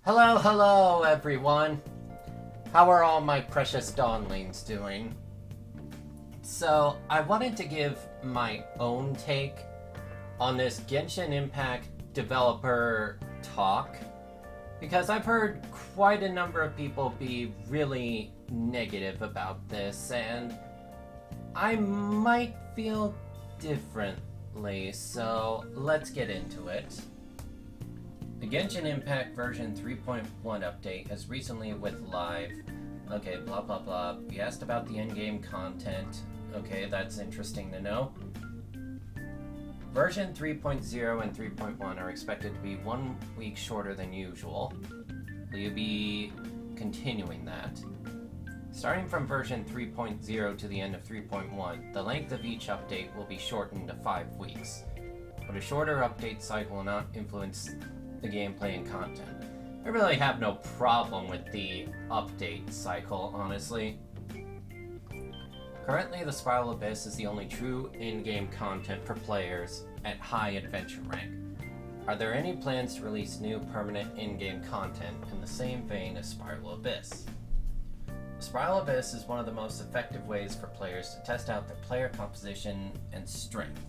Hello, hello, everyone. How are all my precious dawnlings doing? So, I wanted to give my own take on this Genshin Impact developer talk because I've heard quite a number of people be really negative about this, and I might feel differently, so let's get into it. The Genshin Impact version 3.1 update has recently went live. Okay, blah blah blah. We asked about the endgame content. Okay, that's interesting to know. Version 3.0 and 3.1 are expected to be 1 week shorter than usual. Will you be continuing that? Starting from version 3.0 to the end of 3.1, the length of each update will be shortened to 5 weeks. But a shorter update cycle will not influence the gameplay and content. I really have no problem with the update cycle, honestly. Currently, the Spiral Abyss is the only true in-game content for players at high adventure rank. Are there any plans to release new permanent in-game content in the same vein as Spiral Abyss? Spiral Abyss is one of the most effective ways for players to test out their player composition and strength.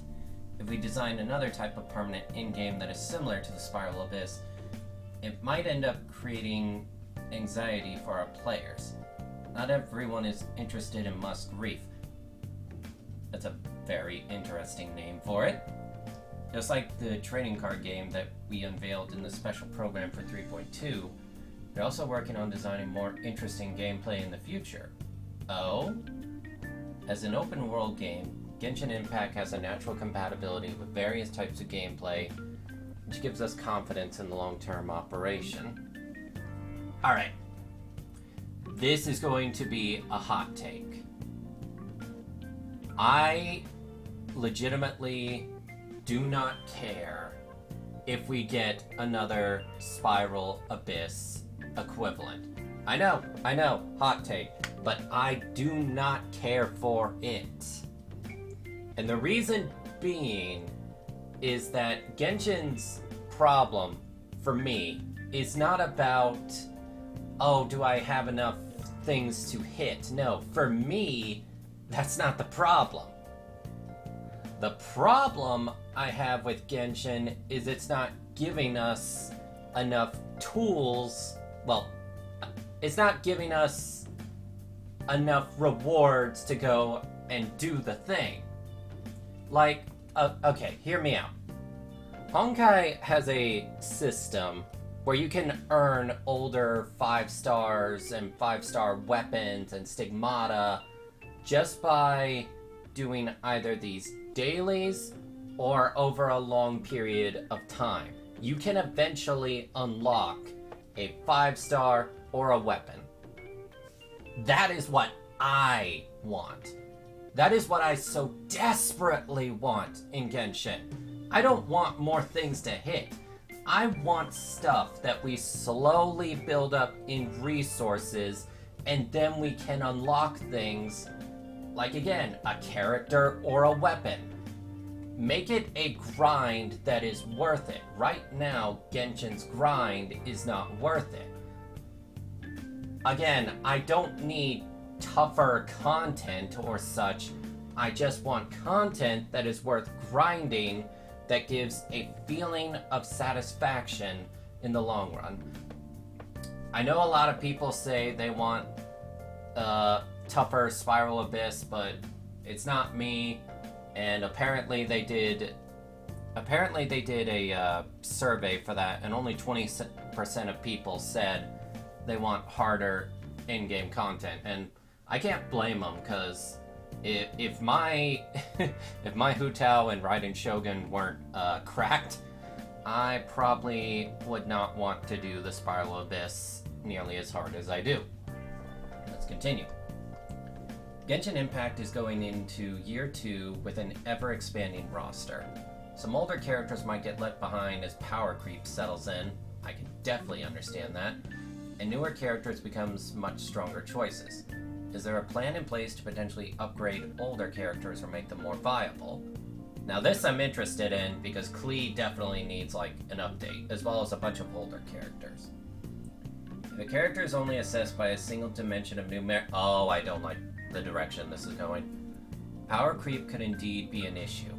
If we design another type of permanent in-game that is similar to the Spiral Abyss, it might end up creating anxiety for our players. Not everyone is interested in Musk Reef. That's a very interesting name for it. Just like the trading card game that we unveiled in the special program for 3.2, they're also working on designing more interesting gameplay in the future. Oh? As an open world game, Genshin Impact has a natural compatibility with various types of gameplay, which gives us confidence in the long-term operation. Alright. This is going to be a hot take. I legitimately do not care if we get another Spiral Abyss equivalent. I know, hot take, but I do not care for it. And the reason being is that Genshin's problem, for me, is not about, oh, do I have enough things to hit? No, for me, that's not the problem. The problem I have with Genshin is it's not giving us enough tools. Well, it's not giving us enough rewards to go and do the thing. Like, okay, hear me out. Honkai has a system where you can earn older 5 stars and 5-star weapons and stigmata just by doing either these dailies or over a long period of time. You can eventually unlock a 5-star or a weapon. That is what I want. That is what I so desperately want in Genshin. I don't want more things to hit. I want stuff that we slowly build up in resources, and then we can unlock things like, again, a character or a weapon. Make it a grind that is worth it. Right now, Genshin's grind is not worth it. Again, I don't need tougher content or such. I just want content that is worth grinding, that gives a feeling of satisfaction in the long run. I know a lot of people say they want tougher Spiral Abyss, but it's not me. And apparently they did a survey for that, and only 20% of people said they want harder in-game content. And I can't blame them, because if my if my Hu Tao and Raiden Shogun weren't cracked, I probably would not want to do the Spiral Abyss nearly as hard as I do. Let's continue. Genshin Impact is going into year 2 with an ever-expanding roster. Some older characters might get left behind as power creep settles in. I can definitely understand that. And newer characters becomes much stronger choices. Is there a plan in place to potentially upgrade older characters or make them more viable? Now this I'm interested in because Klee definitely needs like an update, as well as a bunch of older characters. The character is only assessed by a single dimension of Oh, I don't like the direction this is going. Power creep could indeed be an issue.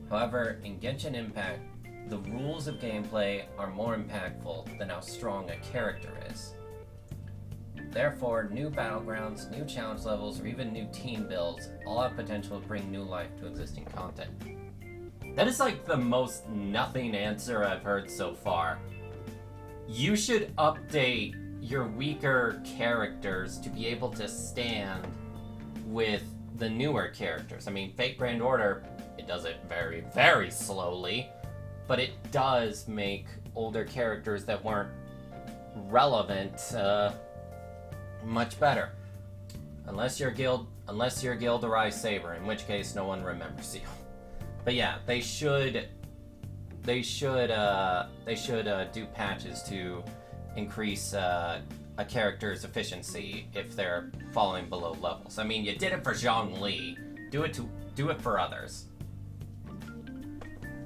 However, in Genshin Impact, the rules of gameplay are more impactful than how strong a character is. Therefore, new battlegrounds, new challenge levels, or even new team builds all have potential to bring new life to existing content. That is like the most nothing answer I've heard so far. You should update your weaker characters to be able to stand with the newer characters. I mean, Fate Grand Order, it does it very, very slowly, but it does make older characters that weren't relevant much better. Unless you're Gilderai Saber, in which case no one remembers you. But yeah, they should do patches to increase a character's efficiency if they're falling below levels. I mean, you did it for Zhongli. Do it for others.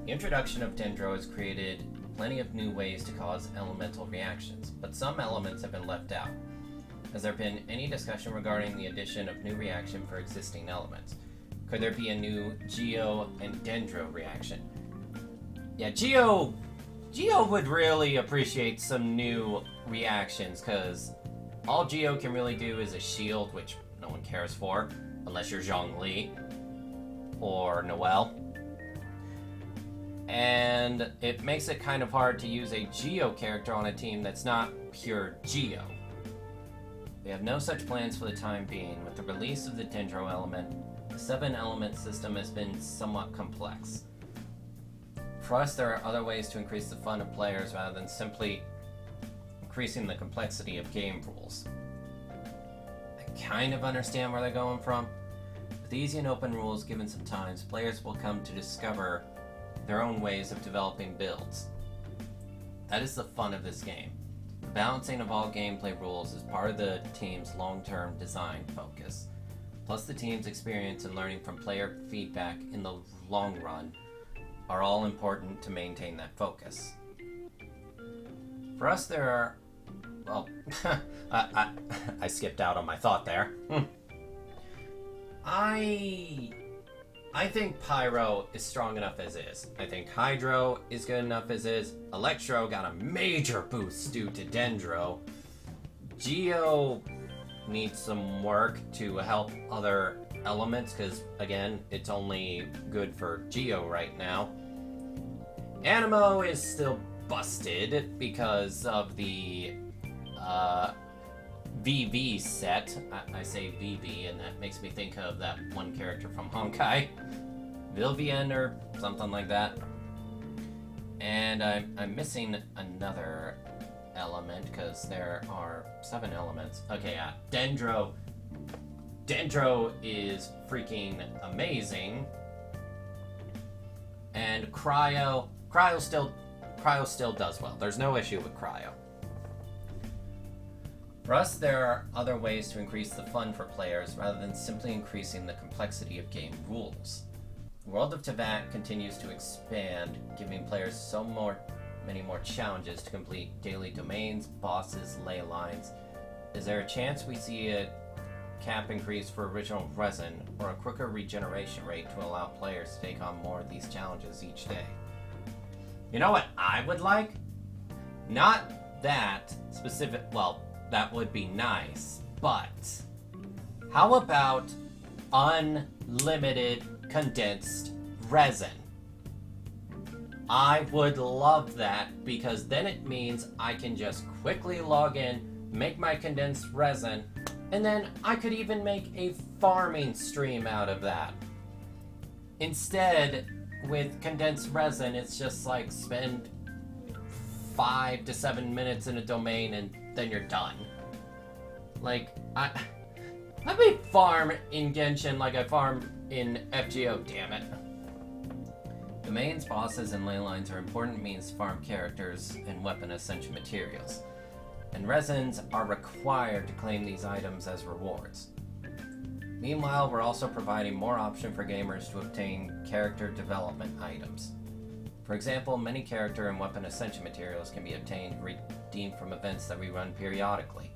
The introduction of Dendro has created plenty of new ways to cause elemental reactions, but some elements have been left out. Has there been any discussion regarding the addition of new reaction for existing elements? Could there be a new Geo and Dendro reaction? Yeah, Geo would really appreciate some new reactions, because all Geo can really do is a shield, which no one cares for, unless you're Zhongli or Noelle. And it makes it kind of hard to use a Geo character on a team that's not pure Geo. We have no such plans for the time being. With the release of the Dendro element, the 7-element system has been somewhat complex. For us, there are other ways to increase the fun of players rather than simply increasing the complexity of game rules. I kind of understand where they're going from. With easy and open rules given some time, players will come to discover their own ways of developing builds. That is the fun of this game. The balancing of all gameplay rules is part of the team's long-term design focus. Plus the team's experience and learning from player feedback in the long run are all important to maintain that focus. For us, there are... Well, I skipped out on my thought there. I think Pyro is strong enough as is. I think Hydro is good enough as is. Electro got a major boost due to Dendro. Geo needs some work to help other elements, because, again, it's only good for Geo right now. Animo is still busted because of the VV set. I say VV, and that makes me think of that one character from Honkai. Vilvian or something like that. And I'm missing another element, because there are 7 elements. Okay, yeah. Dendro is freaking amazing. And Cryo still does well. There's no issue with Cryo. For us, there are other ways to increase the fun for players rather than simply increasing the complexity of game rules. The world of Teyvat continues to expand, giving players many more challenges to complete daily domains, bosses, ley lines. Is there a chance we see a cap increase for original resin, or a quicker regeneration rate to allow players to take on more of these challenges each day? You know what I would like? Not that specific, well, that would be nice, but how about unlimited condensed resin? I would love that, because then it means I can just quickly log in, make my condensed resin, and then I could even make a farming stream out of that. Instead, with condensed resin, it's just like spend 5 to 7 minutes in a domain and then you're done. Like, I may farm in Genshin like I farm in FGO, damn it. Domains, bosses, and ley lines are important means to farm characters and weapon essential materials, and resins are required to claim these items as rewards. Meanwhile, we're also providing more option for gamers to obtain character development items. For example, many character and weapon ascension materials can be obtained and redeemed from events that we run periodically.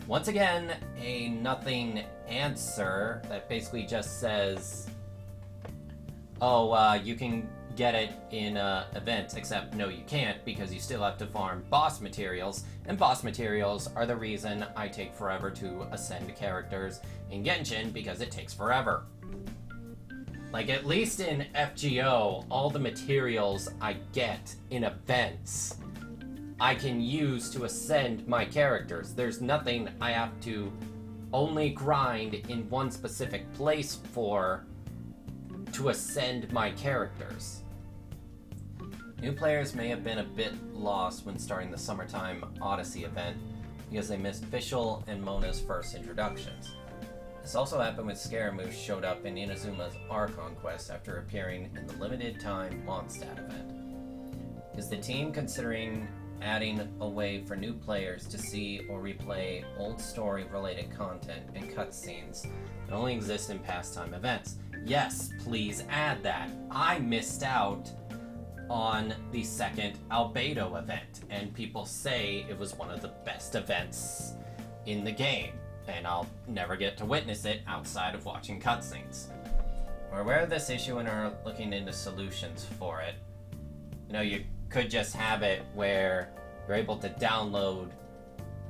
Once again, a nothing answer that basically just says, oh, you can get it in events, except no you can't, because you still have to farm boss materials, and boss materials are the reason I take forever to ascend characters in Genshin, because it takes forever. Like, at least in FGO, all the materials I get in events I can use to ascend my characters. There's nothing I have to only grind in one specific place for to ascend my characters. New players may have been a bit lost when starting the Summertime Odyssey event because they missed Fischl and Mona's first introductions. This also happened when Scaramouche showed up in Inazuma's Archon quest after appearing in the limited time Mondstadt event. Is the team considering adding a way for new players to see or replay old story-related content and cutscenes that only exist in pastime events? Yes, please add that. I missed out on the second Albedo event, and people say it was one of the best events in the game, and I'll never get to witness it outside of watching cutscenes. We're aware of this issue and are looking into solutions for it. You know, you could just have it where you're able to download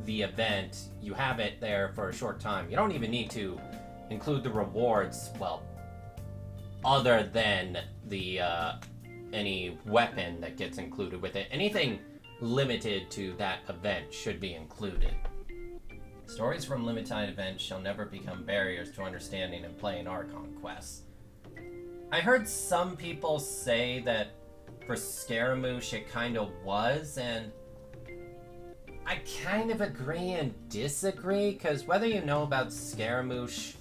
the event, you have it there for a short time. You don't even need to include the rewards, well, other than the any weapon that gets included with it. Anything limited to that event should be included. Stories from limited events shall never become barriers to understanding and playing Archon quests. I heard some people say that for Scaramouche it kind of was, and I kind of agree and disagree, because whether you know about Scaramouche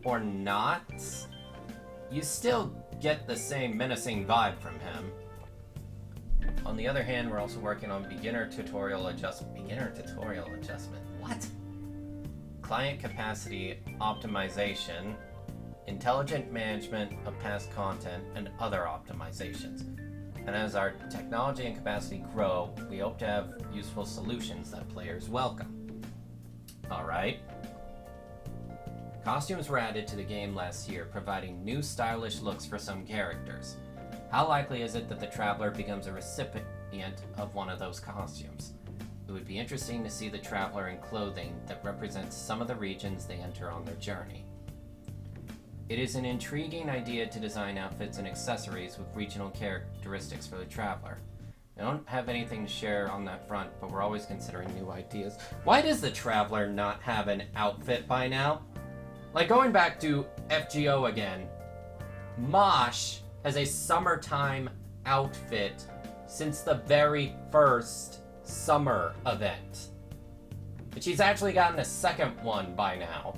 or not, you still get the same menacing vibe from him. On the other hand, we're also working on beginner tutorial adjustment. What? Client capacity optimization, intelligent management of past content, and other optimizations. And as our technology and capacity grow, we hope to have useful solutions that players welcome. Alright. Costumes were added to the game last year, providing new stylish looks for some characters. How likely is it that the Traveler becomes a recipient of one of those costumes? It would be interesting to see the Traveler in clothing that represents some of the regions they enter on their journey. It is an intriguing idea to design outfits and accessories with regional characteristics for the Traveler. I don't have anything to share on that front, but we're always considering new ideas. Why does the Traveler not have an outfit by now? Like, going back to FGO again, Mosh has a summertime outfit since the very first summer event. But she's actually gotten a second one by now.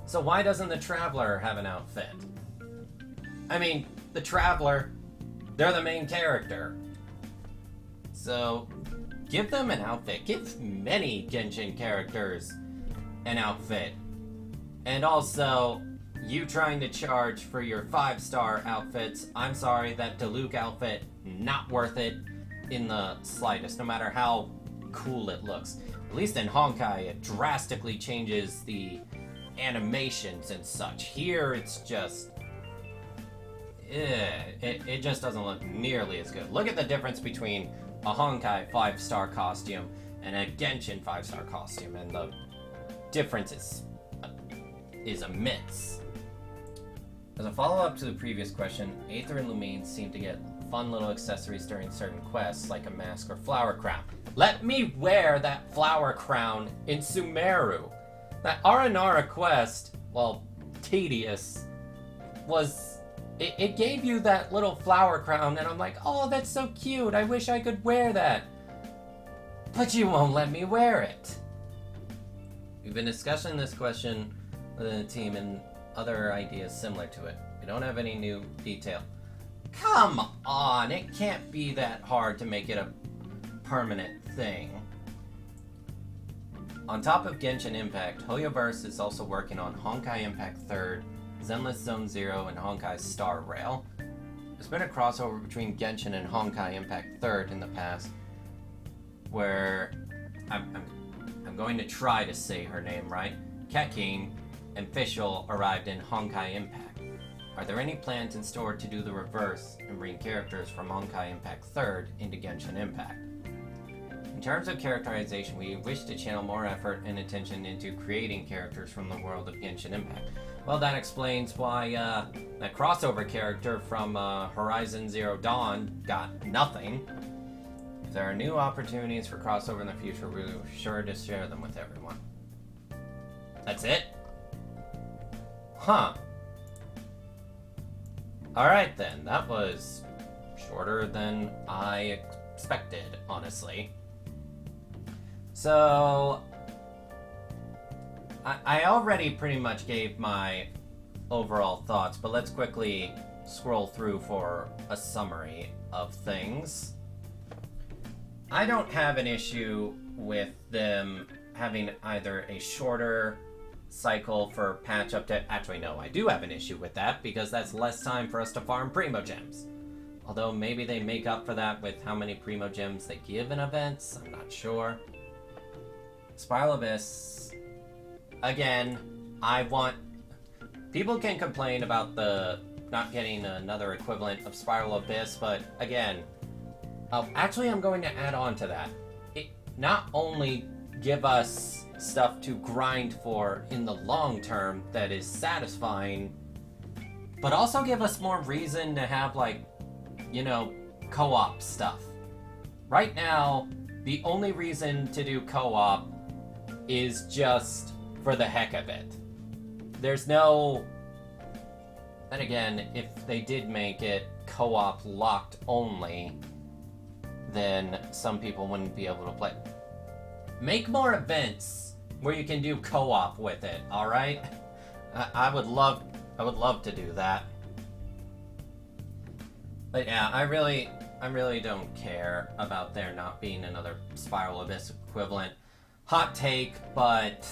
So why doesn't the Traveler have an outfit? I mean, the Traveler, they're the main character. So give them an outfit. Give many Genshin characters an outfit. And also, you trying to charge for your 5-star outfits, I'm sorry, that Diluc outfit, not worth it in the slightest, no matter how cool it looks. At least in Honkai, it drastically changes the animations and such. Here, it's just... it just doesn't look nearly as good. Look at the difference between a Honkai 5-star costume and a Genshin 5-star costume, and the difference is immense. As a follow-up to the previous question, Aether and Lumine seem to get fun little accessories during certain quests, like a mask or flower crown. Let me wear that flower crown in Sumeru. That Aranara quest, well, tedious, was... It gave you that little flower crown, and I'm like, oh, that's so cute, I wish I could wear that. But you won't let me wear it. We've been discussing this question with the team and other ideas similar to it. We don't have any new detail. Come on, it can't be that hard to make it a permanent thing. On top of Genshin Impact, Hoyoverse is also working on Honkai Impact 3rd, Zenless Zone Zero, and Honkai Star Rail. there's been a crossover between Genshin and Honkai Impact 3rd in the past, where I'm going to try to say her name right. Keking and Fischl arrived in Honkai Impact. Are there any plans in store to do the reverse and bring characters from Honkai Impact 3rd into Genshin Impact? In terms of characterization, we wish to channel more effort and attention into creating characters from the world of Genshin Impact. Well, that explains why that crossover character from Horizon Zero Dawn got nothing. If there are new opportunities for crossover in the future, we're sure to share them with everyone. That's it? Huh. Alright then, that was shorter than I expected, honestly. So, I already pretty much gave my overall thoughts, but let's quickly scroll through for a summary of things. I don't have an issue with them having either a shorter cycle for patch update. Actually, no, I do have an issue with that because that's less time for us to farm Primo Gems. Although maybe they make up for that with how many Primo Gems they give in events, I'm not sure. Spiral Abyss, again, people can complain about the not getting another equivalent of Spiral Abyss, but again, actually I'm going to add on to that. It not only give us stuff to grind for in the long term that is satisfying, but also give us more reason to have, like, you know, co-op stuff. Right now, the only reason to do co-op is just for the heck of it. There's no... And again, if they did make it co-op locked only, then some people wouldn't be able to play. Make more events where you can do co-op with it, alright? I would love to do that. But yeah, I really don't care about there not being another Spiral Abyss equivalent. Hot take, but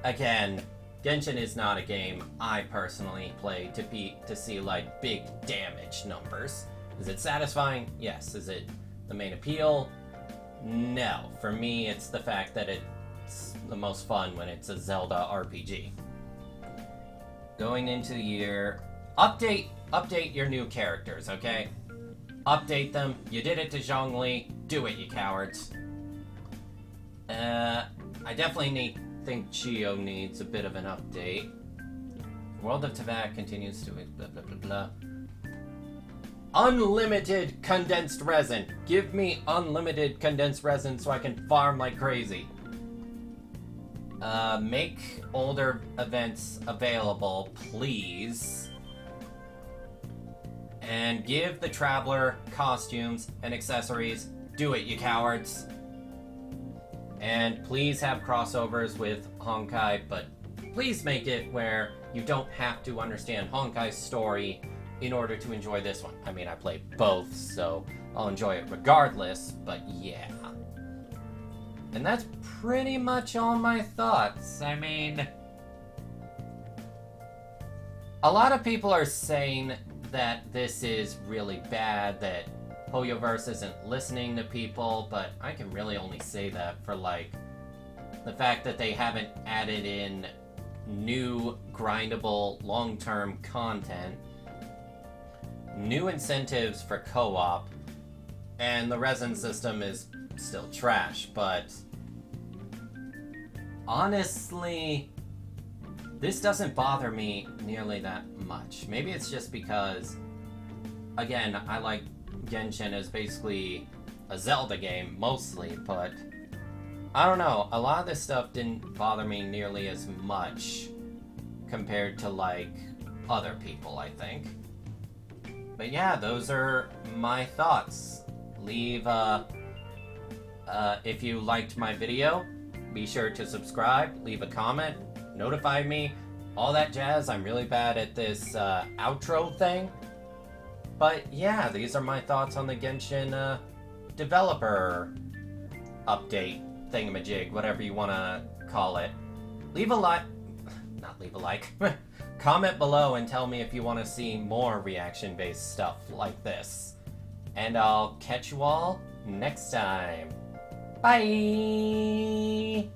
again, Genshin is not a game I personally play to see like big damage numbers. Is it satisfying? Yes. Is it the main appeal? No. For me, it's the fact that it's the most fun when it's a Zelda RPG. Going into the year, update your new characters, okay? Update them. You did it to Zhongli. Do it, you cowards. I definitely think Chio needs a bit of an update. World of Teyvat continues to blah blah blah blah. Unlimited condensed resin. Give me unlimited condensed resin so I can farm like crazy. Make older events available, please. And give the Traveler costumes and accessories. Do it, you cowards. And please have crossovers with Honkai, but please make it where you don't have to understand Honkai's story in order to enjoy this one. I mean, I play both, so I'll enjoy it regardless, but yeah. And that's pretty much all my thoughts. I mean, a lot of people are saying that this is really bad, that Hoyoverse isn't listening to people, but I can really only say that for, like, the fact that they haven't added in new grindable long-term content, new incentives for co-op, and the resin system is still trash, but honestly, this doesn't bother me nearly that much. Maybe it's just because, again, I like Genshin as basically a Zelda game, mostly, but I don't know, a lot of this stuff didn't bother me nearly as much compared to, like, other people, I think. But yeah, those are my thoughts. Leave, if you liked my video, be sure to subscribe, leave a comment, notify me, all that jazz. I'm really bad at this, outro thing. But yeah, these are my thoughts on the Genshin, developer update thingamajig, whatever you want to call it. Leave a like, not leave a like, comment below and tell me if you want to see more reaction-based stuff like this. And I'll catch you all next time. Bye!